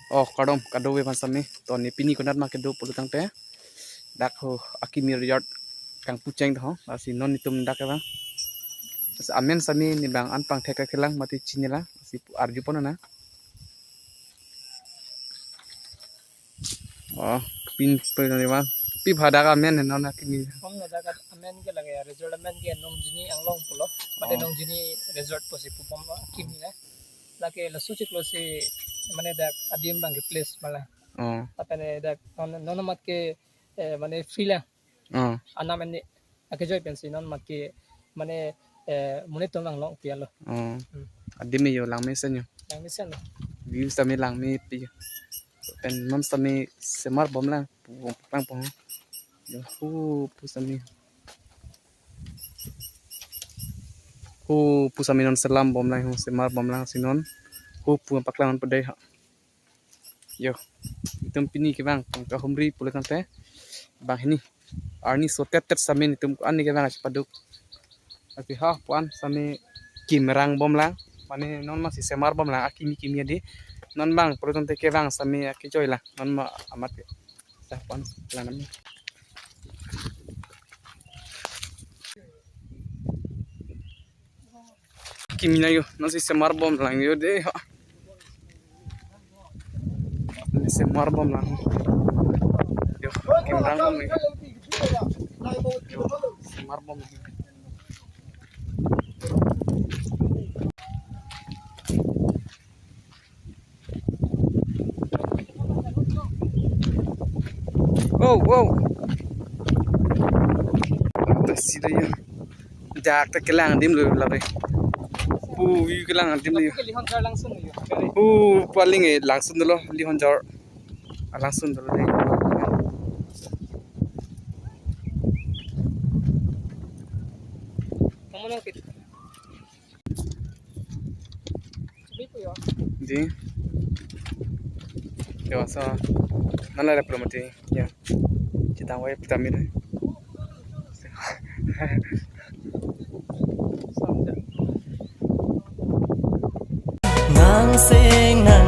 Oh kadom kado we masami to ni pini konat ma kedo pulu tang te dak ho akimi riyard kang puceng ho asi non nitum dak ba amen sami ni bang an pang theka kelang mati chinyala si arju pon na oh pin pe ni ba pi phada ka men non na kini Om na dagat amen ke lage resort amen ke nong jini anglong pulo mate nong jini resort posi pupom kimi na lake lasu chiklo si mane dak adim bang ke place mala oh apane dak non mat ke mane free la oh anam ene ake joy pensi non mat ke mane mune tong anglong pialo oh adimi yo lang me senyo yang misen view sami lang me pi pen non sami semar bom lang pang pang yo pu sami pu sami non selam bom lang semar bom lang sinon pu paklang pedai ha yo itum pini ke bang ka humri pula tante bang ini arni sotet tet sami itum ani ke bang paduk tapi ha puan sami kimerang bom lang mane non masih semar bom lang akimi kimi di non bang pula tante ke bang sami akijoy lah non ma amat sa puan lanam kimi na yo non si semar bom lang yo de ha semar bom lang yo kimerang bom ni yo semar bom ni oh wow sida yo jak ta kelang dim lu labe pu view kelang dim lu ke lihon jar langsung yo pu paling langsung dulu lihon jar langsung dulu deh kamu nang kit Bipo yo di yo sa nala la promoti ya kita wai pitamir samda nang sing na